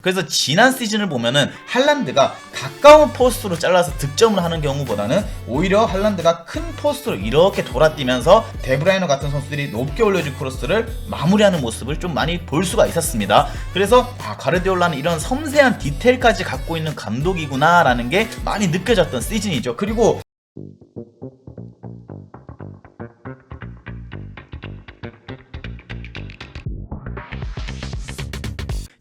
그래서 지난 시즌을 보면은 할란드가 가까운 포스트로 잘라서 득점을 하는 경우보다는 오히려 할란드가 큰 포스트로 이렇게 돌아뛰면서 데브라이너 같은 선수들이 높게 올려준 크로스를 마무리하는 모습을 좀 많이 볼 수가 있었습니다. 그래서 가르디올라는 이런 섬세한 디테일까지 갖고 있는 감독이구나 라는 게 많이 느껴졌던 시즌이죠. 그리고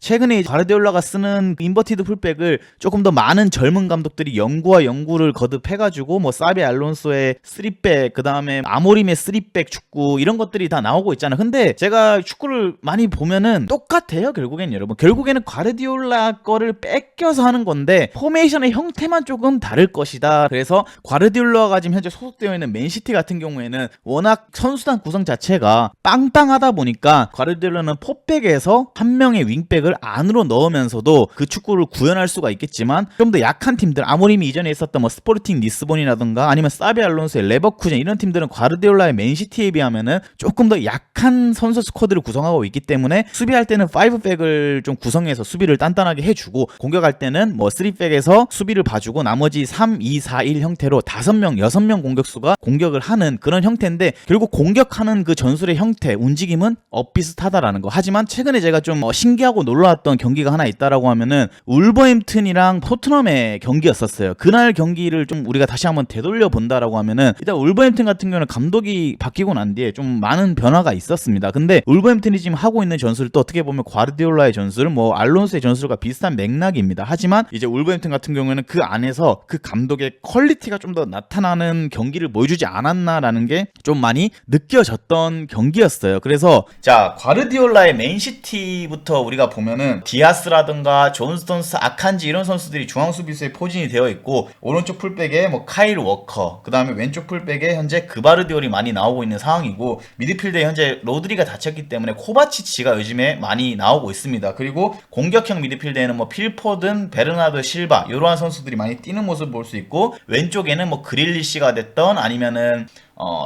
최근에 가르디올라가 쓰는 인버티드 풀백을 조금 더 많은 젊은 감독들이 연구와 연구를 거듭해가지고 뭐 사비 알론소의 3백, 그 다음에 아모림의 3백 축구 이런 것들이 다 나오고 있잖아. 근데 제가 축구를 많이 보면은 똑같아요. 결국엔 여러분, 결국에는 가르디올라 거를 뺏겨서 하는 건데 포메이션의 형태만 조금 다를 것이다. 그래서 가르디올라가 지금 현재 소속되어 있는 맨시티 같은 경우에는 워낙 선수단 구성 자체가 빵빵하다 보니까 가르디올라는 포백에서 한 명의 윙백을 안으로 넣으면서도 그 축구를 구현할 수가 있겠지만 좀 더 약한 팀들, 아모림이 이전에 있었던 뭐 스포르팅 리스본이라든가 아니면 사비 알론소의 레버쿠젠 이런 팀들은 가르디올라의 맨시티에 비하면은 조금 더 약한 선수 스쿼드를 구성하고 있기 때문에 수비할 때는 5백을 좀 구성해서 수비를 단단하게 해주고 공격할 때는 뭐 3백에서 수비를 봐주고 나머지 3, 2, 4, 1 형태로 5명, 6명 공격수가 공격을 하는 그런 형태인데 결국 공격하는 그 전술의 형태, 움직임은 엇비슷하다라는 거. 하지만 최근에 제가 좀 신기하고 놀라웠던 경기가 하나 있다라고 하면은 울버햄튼이랑 토트넘의 경기였었어요. 그날 경기를 좀 우리가 다시 한번 되돌려 본다라고 하면은 일단 울버햄튼 같은 경우는 감독이 바뀌고 난 뒤에 좀 많은 변화가 있었습니다. 근데 울버햄튼이 지금 하고 있는 전술을 또 어떻게 보면 과르디올라의 전술, 뭐 알론소의 전술과 비슷한 맥락입니다. 하지만 이제 울버햄튼 같은 경우에는 그 안에서 그 감독의 퀄리티가 좀 더 나타나는 경기를 보여주지 않았나라는 게 좀 많이 느껴졌던 경기였어요. 그래서 자, 과르디올라의 맨시티부터 우리가 보면은 디아스라든가 존 스톤스, 아칸지 이런 선수들이 중앙 수비수에 포진이 되어 있고 오른쪽 풀백에 뭐 카일 워커, 그 다음에 왼쪽 풀백에 현재 그바르디올이 많이 나오고 있는 상황이고 미드필드에 현재 로드리가 다쳤기 때문에 코바치치가 요즘에 많이 나오고 있습니다. 그리고 공격형 미드필드에는 뭐 필포든, 베르나르도 실바 이러한 선수들이 많이 뛰는 모습을 볼 수 있고 왼쪽에는 뭐 그릴리시가 됐던 아니면은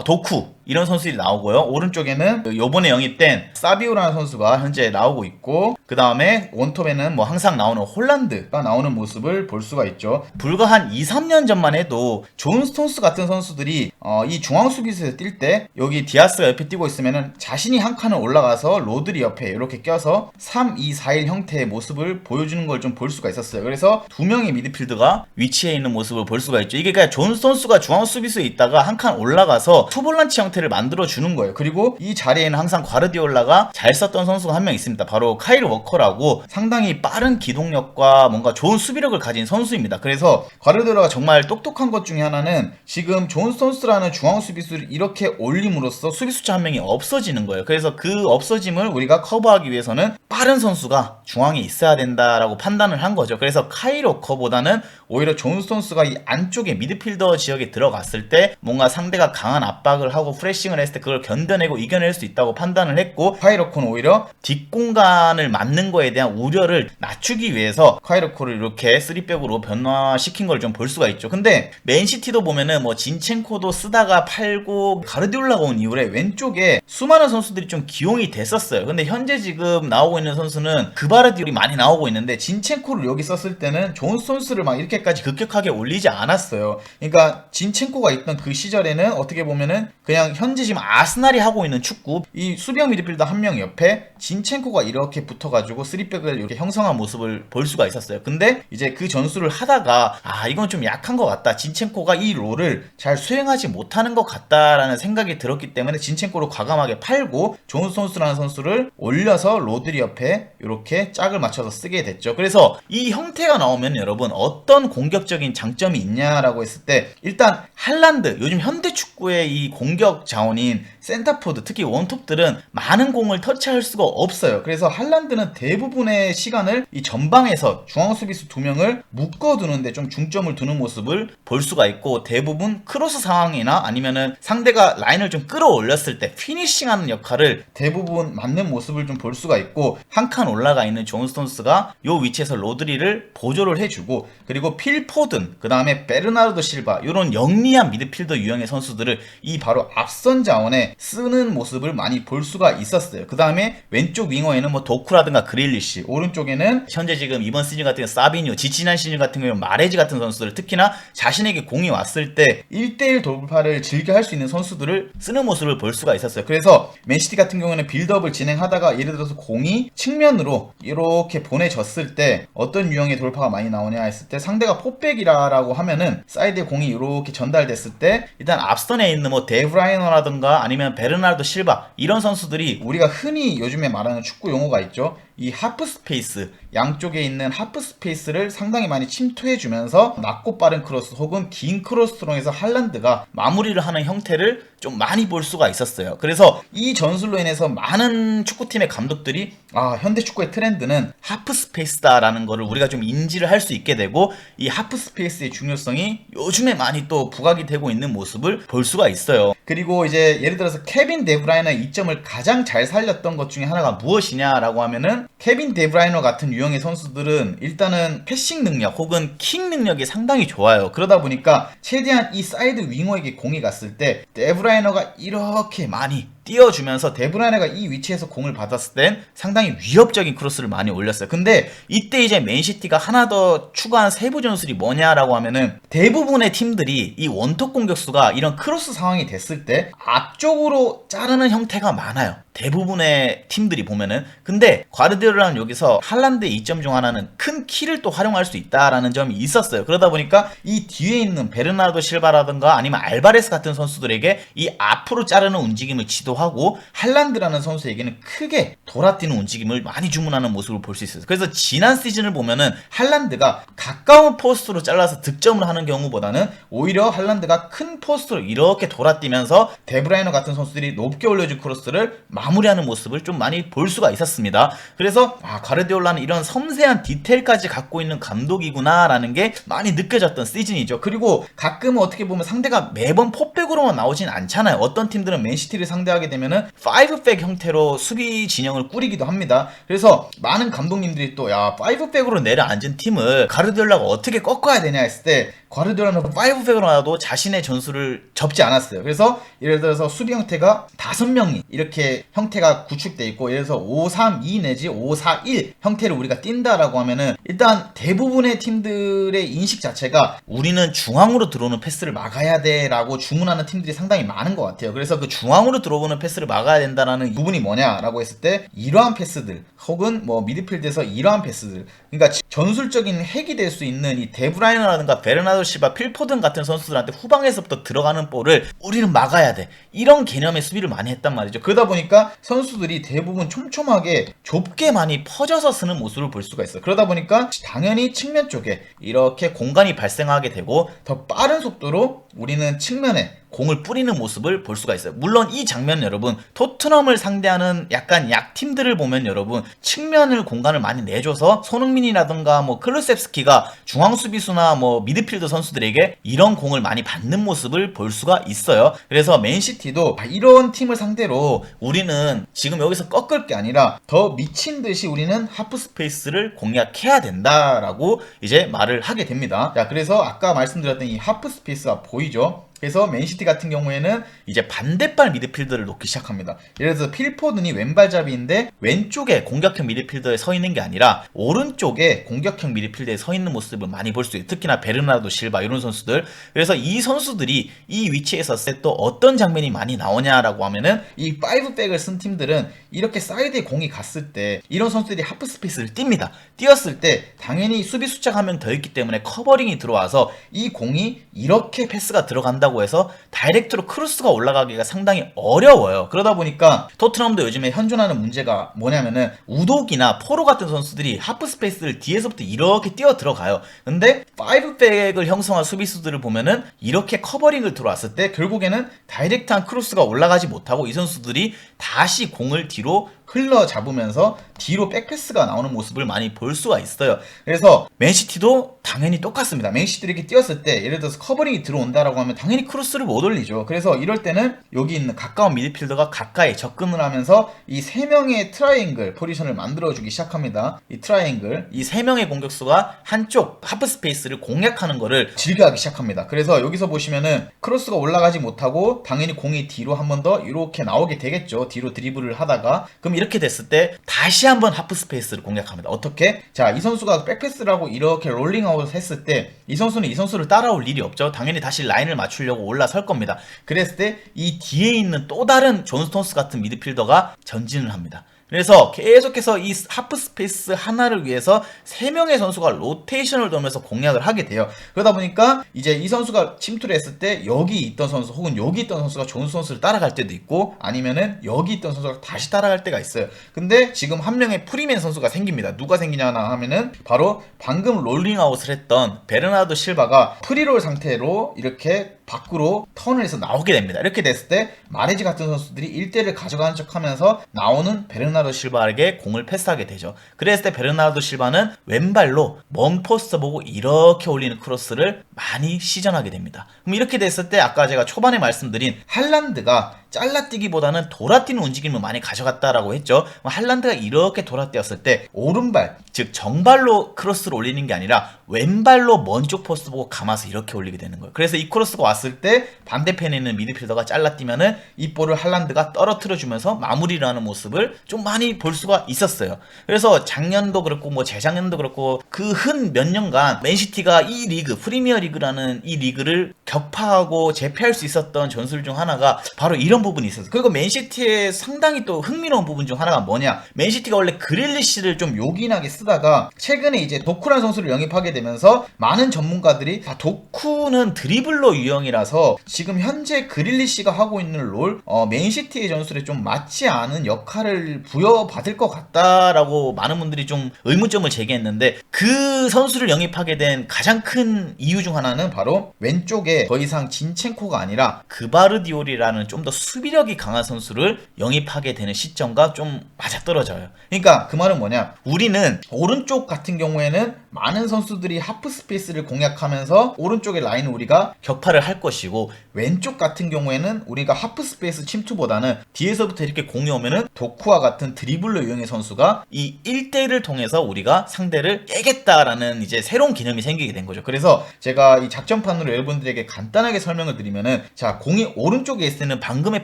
도쿠 이런 선수들이 나오고요. 오른쪽에는 요번에 영입된 사비오라는 선수가 현재 나오고 있고 그 다음에 원톱에는 뭐 항상 나오는 홀란드가 나오는 모습을 볼 수가 있죠. 불과 한 2, 3년 전만 해도 존 스톤스 같은 선수들이 이 중앙 수비수에서 뛸 때 여기 디아스가 옆에 뛰고 있으면은 자신이 한 칸을 올라가서 로드리 옆에 이렇게 껴서 3, 2, 4, 1 형태의 모습을 보여주는 걸 좀 볼 수가 있었어요. 그래서 두 명의 미드필더가 위치해 있는 모습을 볼 수가 있죠. 이게 그냥 존 스톤스가 중앙 수비수에 있다가 한 칸 올라가서 투볼란치 형태를 만들어 주는 거예요. 그리고 이 자리에는 항상 과르디올라가 잘 썼던 선수가 한 명 있습니다. 바로 카일 워커라고 상당히 빠른 기동력과 뭔가 좋은 수비력을 가진 선수입니다. 그래서 과르디올라가 정말 똑똑한 것 중에 하나는 지금 존 스톤스라는 중앙 수비수를 이렇게 올림으로써 수비수차 한 명이 없어지는 거예요. 그래서 그 없어짐을 우리가 커버하기 위해서는 빠른 선수가 중앙에 있어야 된다라고 판단을 한 거죠. 그래서 카일 워커보다는 오히려 존 스톤스가 이 안쪽에 미드필더 지역에 들어갔을 때 뭔가 상대가 강한 압박을 하고 프레싱을 했을 때 그걸 견뎌내고 이겨낼 수 있다고 판단을 했고 카일 워커는 오히려 뒷공간을 맞는 거에 대한 우려를 낮추기 위해서 카일 워커를 이렇게 3백으로 변화시킨 걸 좀 볼 수가 있죠. 근데 맨시티도 보면은 뭐 진첸코도 쓰다가 팔고 가르디올라가 온 이후에 왼쪽에 수많은 선수들이 좀 기용이 됐었어요. 근데 현재 지금 나오고 있는 선수는 그바르디올이 많이 나오고 있는데 진첸코를 여기 썼을 때는 존 스톤스를 막 이렇게까지 급격하게 올리지 않았어요. 그러니까 진첸코가 있던 그 시절에는 어떻게 보면은 그냥 현재 지금 아스날이 하고 있는 축구, 이 수비형 미드필더 한 명 옆에 진첸코가 이렇게 붙어가지고 3백을 이렇게 형성한 모습을 볼 수가 있었어요. 근데 이제 그 전술을 하다가 이건 좀 약한 것 같다, 진첸코가 이 롤을 잘 수행하지 못하는 것 같다라는 생각이 들었기 때문에 진첸코를 과감하게 팔고 존 스톤스라는 선수를 올려서 로드리 옆에 이렇게 짝을 맞춰서 쓰게 됐죠. 그래서 이 형태가 나오면 여러분 어떤 공격적인 장점이 있냐라고 했을 때 일단 할란드, 요즘 현대 축구의 이 공격 자원인 센터포드, 특히 원톱들은 많은 공을 터치할 수가 없어요. 그래서 할란드는 대부분의 시간을 이 전방에서 중앙 수비수 2명을 묶어두는데 좀 중점을 두는 모습을 볼 수가 있고 대부분 크로스 상황이나 아니면은 상대가 라인을 좀 끌어올렸을 때 피니싱하는 역할을 대부분 맡는 모습을 좀 볼 수가 있고 한 칸 올라가 있는 존 스톤스가 요 위치에서 로드리를 보조를 해주고 그리고 필 포든, 그 다음에 베르나르도 실바 이런 영리한 미드필더 유형의 선수들을 이 바로 앞 앞선 자원에 쓰는 모습을 많이 볼 수가 있었어요. 그 다음에 왼쪽 윙어에는 뭐 도쿠라든가 그릴리시, 오른쪽에는 현재 지금 이번 시즌 같은 경우 사비뉴, 지난 시즌 같은 경우 마레지 같은 선수들, 특히나 자신에게 공이 왔을 때 1대1 돌파를 즐겨 할 수 있는 선수들을 쓰는 모습을 볼 수가 있었어요. 그래서 맨시티 같은 경우는 빌드업을 진행하다가 예를 들어서 공이 측면으로 이렇게 보내졌을 때 어떤 유형의 돌파가 많이 나오냐 했을 때, 상대가 포백이라고 하면은 사이드에 공이 이렇게 전달됐을 때 일단 앞선에 있는 뭐 데브라이너라든가 아니면 베르나르도 실바, 이런 선수들이 우리가 흔히 요즘에 말하는 축구 용어가 있죠. 이 하프 스페이스, 양쪽에 있는 하프 스페이스를 상당히 많이 침투해주면서 낮고 빠른 크로스 혹은 긴 크로스로 해서 할란드가 마무리를 하는 형태를 좀 많이 볼 수가 있었어요. 그래서 이 전술로 인해서 많은 축구팀의 감독들이 현대 축구의 트렌드는 하프 스페이스다라는 거를 우리가 좀 인지를 할 수 있게 되고, 이 하프 스페이스의 중요성이 요즘에 많이 또 부각이 되고 있는 모습을 볼 수가 있어요. 그리고 이제 예를 들어서 케빈 데브라이너의 이점을 가장 잘 살렸던 것 중에 하나가 무엇이냐라고 하면은, 케빈 데브라이너 같은 유형의 선수들은 일단은 패싱 능력 혹은 킥 능력이 상당히 좋아요. 그러다 보니까 최대한 이 사이드 윙어에게 공이 갔을 때 데브라이너가 이렇게 많이 띄워주면서 데브라이너가 이 위치에서 공을 받았을 땐 상당히 위협적인 크로스를 많이 올렸어요. 근데 이때 이제 맨시티가 하나 더 추가한 세부 전술이 뭐냐라고 하면은, 대부분의 팀들이 이 원톱 공격수가 이런 크로스 상황이 됐을 때 앞쪽으로 자르는 형태가 많아요. 대부분의 팀들이 보면은. 근데 과르디올라는 여기서 할란드의 이점 중 하나는 큰 키를 또 활용할 수 있다라는 점이 있었어요. 그러다 보니까 이 뒤에 있는 베르나르도 실바라든가 아니면 알바레스 같은 선수들에게 이 앞으로 자르는 움직임을 지도하고, 할란드라는 선수에게는 크게 돌아뛰는 움직임을 많이 주문하는 모습을 볼 수 있어요. 그래서 지난 시즌을 보면은 할란드가 가까운 포스트로 잘라서 득점을 하는 경우보다는 오히려 할란드가 큰 포스트로 이렇게 돌아뛰면서 데브라이너 같은 선수들이 높게 올려준 크로스를 마무리하는 모습을 좀 많이 볼 수가 있었습니다. 그래서 과르디올라는 이런 섬세한 디테일까지 갖고 있는 감독이구나 라는 게 많이 느껴졌던 시즌이죠. 그리고 가끔은 어떻게 보면 상대가 매번 포백으로만 나오진 않잖아요. 어떤 팀들은 맨시티를 상대하게 되면은 5백 형태로 수비 진영을 꾸리기도 합니다. 그래서 많은 감독님들이 또 5백으로 내려앉은 팀을 과르디올라가 어떻게 꺾어야 되냐 했을 때, 과르디올라는 5백으로 나도 자신의 전술을 접지 않았어요. 그래서 예를 들어서 수비 형태가 5명이 이렇게 형태가 구축돼 있고, 예를 들어서 5-3-2 내지 5-4-1 형태를 우리가 띈다라고 하면은, 일단 대부분의 팀들의 인식 자체가 우리는 중앙으로 들어오는 패스를 막아야 돼 라고 주문하는 팀들이 상당히 많은 것 같아요. 그래서 그 중앙으로 들어오는 패스를 막아야 된다라는 부분이 뭐냐라고 했을 때, 이러한 패스들 혹은 뭐 미드필드에서 이러한 패스들, 그러니까 전술적인 핵이 될 수 있는 이 데브라이너라든가 베르나르도 실바, 필포든 같은 선수들한테 후방에서부터 들어가는 볼을 우리는 막아야 돼, 이런 개념의 수비를 많이 했단 말이죠. 그러다 보니까 선수들이 대부분 촘촘하게 좁게 많이 퍼져서 쓰는 모습을 볼 수가 있어요. 그러다 보니까 당연히 측면 쪽에 이렇게 공간이 발생하게 되고, 더 빠른 속도로 우리는 측면에 공을 뿌리는 모습을 볼 수가 있어요. 물론 이 장면 여러분, 토트넘을 상대하는 약간 약팀들을 보면 여러분, 측면을 공간을 많이 내줘서 손흥민이라든가 뭐 클루셉스키가 중앙 수비수나 뭐 미드필더 선수들에게 이런 공을 많이 받는 모습을 볼 수가 있어요. 그래서 맨시티도 이런 팀을 상대로 우리는 지금 여기서 꺾을 게 아니라 더 미친 듯이 우리는 하프 스페이스를 공략해야 된다라고 이제 말을 하게 됩니다. 자, 그래서 아까 말씀드렸던 이 하프 스페이스가 보이죠? 그래서 맨시티 같은 경우에는 이제 반대발 미드필더를 놓기 시작합니다. 예를 들어서 필포든이 왼발잡이인데 왼쪽에 공격형 미드필더에 서 있는 게 아니라 오른쪽에 공격형 미드필더에 서 있는 모습을 많이 볼 수 있어요. 특히나 베르나르도 실바 이런 선수들. 그래서 이 선수들이 이 위치에 섰을 때 또 어떤 장면이 많이 나오냐라고 하면은, 이 5백을 쓴 팀들은 이렇게 사이드에 공이 갔을 때 이런 선수들이 하프 스페이스를 띱니다. 띄었을 때 당연히 수비 숫자가 한 명 더 있기 때문에 커버링이 들어와서 이 공이 이렇게 패스가 들어간다고 해서 다이렉트로 크로스가 올라가기가 상당히 어려워요. 그러다 보니까 토트넘도 요즘에 현존하는 문제가 뭐냐면은, 우독이나 포로 같은 선수들이 하프 스페이스를 뒤에서부터 이렇게 뛰어 들어가요. 근데 5백을 형성한 수비수들을 보면은 이렇게 커버링을 들어왔을 때 결국에는 다이렉트한 크로스가 올라가지 못하고 이 선수들이 다시 공을 뒤로 흘러 잡으면서 뒤로 백패스가 나오는 모습을 많이 볼 수가 있어요. 그래서 맨시티도 당연히 똑같습니다. 맨시티도 이렇게 뛰었을 때 예를 들어서 커버링이 들어온다라고 하면 당연히 크로스를 못 올리죠. 그래서 이럴 때는 여기 있는 가까운 미드필더가 가까이 접근을 하면서 이 3명의 트라이앵글 포지션을 만들어주기 시작합니다. 이 트라이앵글, 이 3명의 공격수가 한쪽 하프 스페이스를 공략하는 거를 즐겨하기 시작합니다. 그래서 여기서 보시면은 크로스가 올라가지 못하고 당연히 공이 뒤로 한 번 더 이렇게 나오게 되겠죠. 뒤로 드리블을 하다가. 그럼 이렇게 됐을 때 다시 한번 하프 스페이스를 공략합니다. 어떻게? 자, 이 선수가 백패스를 하고 이렇게 롤링아웃을 했을 때 이 선수는 이 선수를 따라올 일이 없죠. 당연히 다시 라인을 맞추려고 올라설 겁니다. 그랬을 때 이 뒤에 있는 또 다른 존 스톤스 같은 미드필더가 전진을 합니다. 그래서 계속해서 이 하프 스페이스 하나를 위해서 3명의 선수가 로테이션을 돌면서 공략을 하게 돼요. 그러다 보니까 이제 이 선수가 침투를 했을 때 여기 있던 선수 혹은 여기 있던 선수가 존 스톤스를 따라갈 때도 있고 아니면은 여기 있던 선수가 다시 따라갈 때가 있어요. 근데 지금 한 명의 프리맨 선수가 생깁니다. 누가 생기냐 하면은 바로 방금 롤링아웃을 했던 베르나르도 실바가 프리롤 상태로 이렇게 밖으로 턴을 해서 나오게 됩니다. 이렇게 됐을 때 마레지 같은 선수들이 1대를 가져가는 척하면서 나오는 베르나르도 실바에게 공을 패스하게 되죠. 그랬을 때 베르나르도 실바는 왼발로 먼 포스트 보고 이렇게 올리는 크로스를 많이 시전하게 됩니다. 그럼 이렇게 됐을 때 아까 제가 초반에 말씀드린 할란드가 잘라뛰기보다는 돌아뛰는 움직임을 많이 가져갔다라고 했죠. 할란드가 이렇게 돌아뛰었을 때 오른발, 즉 정발로 크로스를 올리는 게 아니라 왼발로 먼 쪽 포스트 보고 감아서 이렇게 올리게 되는 거예요. 그래서 이 크로스가 왔을 때 반대편에 있는 미드필더가 잘라뛰면은 이 볼을 할란드가 떨어뜨려주면서 마무리를 하는 모습을 좀 많이 볼 수가 있었어요. 그래서 작년도 그렇고 뭐 재작년도 그렇고 그 흔 몇 년간 맨시티가 이 리그, 프리미어 리그라는 이 리그를 격파하고 제패할 수 있었던 전술 중 하나가 바로 이런 부분이 있었어요. 그리고 맨시티의 상당히 또 흥미로운 부분 중 하나가 뭐냐, 맨시티가 원래 그릴리시를 좀 요긴하게 쓰다가 최근에 이제 도쿠라는 선수를 영입하게 되면서 많은 전문가들이 도쿠는 드리블러 유형이라서 지금 현재 그릴리시가 하고 있는 롤 맨시티의 전술에 좀 맞지 않은 역할을 부여받을 것 같다라고 많은 분들이 좀 의문점을 제기했는데, 그 선수를 영입하게 된 가장 큰 이유 중 하나는 바로 왼쪽에 더 이상 진첸코가 아니라 그바르디올이라는 좀 더 수비력이 강한 선수를 영입하게 되는 시점과 좀 맞아떨어져요. 그러니까 그 말은 뭐냐, 우리는 오른쪽 같은 경우에는 많은 선수들이 하프 스페이스를 공략하면서 오른쪽의 라인을 우리가 격파를 할 것이고, 왼쪽 같은 경우에는 우리가 하프 스페이스 침투보다는 뒤에서부터 이렇게 공이 오면은 도쿠와 같은 드리블러 유형의 선수가 이 1대1을 통해서 우리가 상대를 깨겠다라는 이제 새로운 개념이 생기게 된 거죠. 그래서 제가 이 작전판으로 여러분들에게 간단하게 설명을 드리면은, 자, 공이 오른쪽에 있을 때는 방금의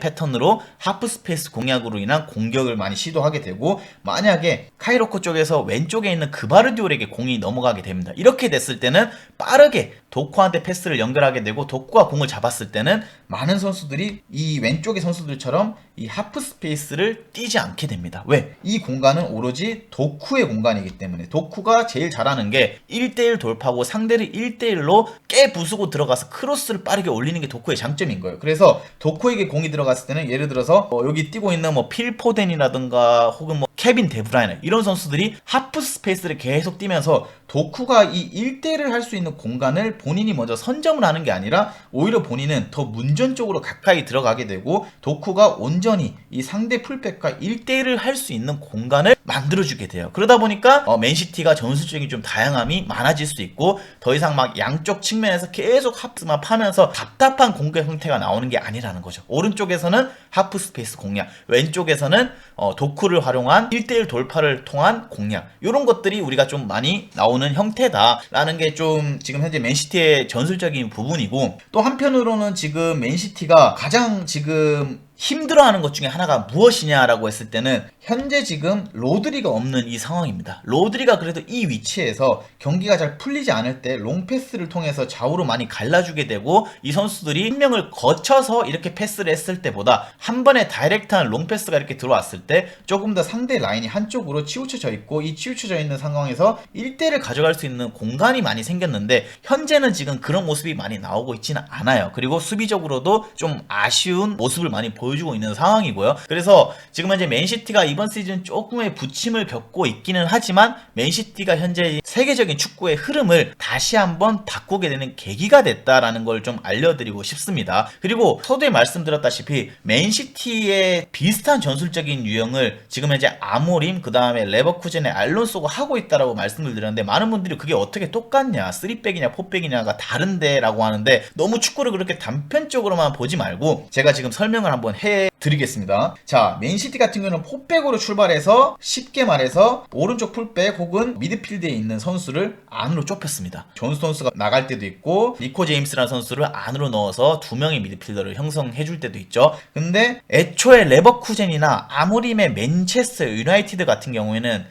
패턴으로 하프 스페이스 공략으로 인한 공격을 많이 시도하게 되고, 만약에 카이로코 쪽에서 왼쪽에 있는 그바르디올에게 공이 넘어가게 됩니다. 이렇게 됐을 때는 빠르게 도쿠한테 패스를 연결하게 되고, 도쿠가 공을 잡았을 때는 많은 선수들이 이 왼쪽의 선수들처럼 이 하프 스페이스를 뛰지 않게 됩니다. 왜? 이 공간은 오로지 도쿠의 공간이기 때문에. 도쿠가 제일 잘하는 게 1대1 돌파고 상대를 1대1로 깨부수고 들어가서 크로스를 빠르게 올리는 게 도쿠의 장점인 거예요. 그래서 도쿠에게 공이 들어갔을 때는 예를 들어서 여기 뛰고 있는 뭐 필포덴이라든가 혹은 뭐 케빈 데브라이너 이런 선수들이 하프 스페이스를 계속 뛰면서 도쿠가 이 1대1을 할 수 있는 공간을 본인이 먼저 선점을 하는 게 아니라 오히려 본인은 더 문전 쪽으로 가까이 들어가게 되고, 도쿠가 온전히 이 상대 풀백과 1대1을 할 수 있는 공간을 만들어주게 돼요. 그러다 보니까 맨시티가 전술적인 좀 다양함이 많아질 수 있고, 더 이상 막 양쪽 측면에서 계속 하프만 파면서 답답한 공격 형태가 나오는 게 아니라는 거죠. 오른쪽에서는 하프 스페이스 공략, 왼쪽에서는 도쿠를 활용한 1대1 돌파를 통한 공략, 이런 것들이 우리가 좀 많이 나오는 형태다라는 게 좀 지금 현재 맨시티의 전술적인 부분이고, 또 한편으로는 지금 맨시티가 가장 지금 힘들어하는 것 중에 하나가 무엇이냐라고 했을 때는 현재 지금 로드리가 없는 이 상황입니다. 로드리가 그래도 이 위치에서 경기가 잘 풀리지 않을 때 롱패스를 통해서 좌우로 많이 갈라주게 되고, 이 선수들이 한 명을 거쳐서 이렇게 패스를 했을 때보다 한 번에 다이렉트한 롱패스가 이렇게 들어왔을 때 조금 더 상대 라인이 한쪽으로 치우쳐져 있고, 이 치우쳐져 있는 상황에서 1대를 가져갈 수 있는 공간이 많이 생겼는데, 현재는 지금 그런 모습이 많이 나오고 있지는 않아요. 그리고 수비적으로도 좀 아쉬운 모습을 많이 보여주고 보여주고 있는 상황이고요. 그래서 지금 현재 맨시티가 이번 시즌 조금의 부침을 겪고 있기는 하지만 맨시티가 현재 세계적인 축구의 흐름을 다시 한번 바꾸게 되는 계기가 됐다라는 걸 좀 알려드리고 싶습니다. 그리고 서두에 말씀드렸다시피 맨시티의 비슷한 전술적인 유형을 지금 현재 아모림 그 다음에 레버쿠젠의 알론소가 하고 있다라고 말씀을 드렸는데 많은 분들이 그게 어떻게 똑같냐 3백이냐 4백이냐가 다른데 라고 하는데 너무 축구를 그렇게 단편적으로만 보지 말고 제가 지금 설명을 한번 해드리겠습니다. 자, 맨시티 같은 경우는 4백으로 출발해서 쉽게 말해서 오른쪽 풀백 혹은 미드필드에 있는 선수를 안으로 좁혔습니다. 존 스톤스가 나갈 때도 있고 니코 제임스라는 선수를 안으로 넣어서 두 명의 미드필더를 형성해 줄 때도 있죠. 근데 애초에 레버쿠젠이나 아모림의 맨체스터 유나이티드 같은 경우에는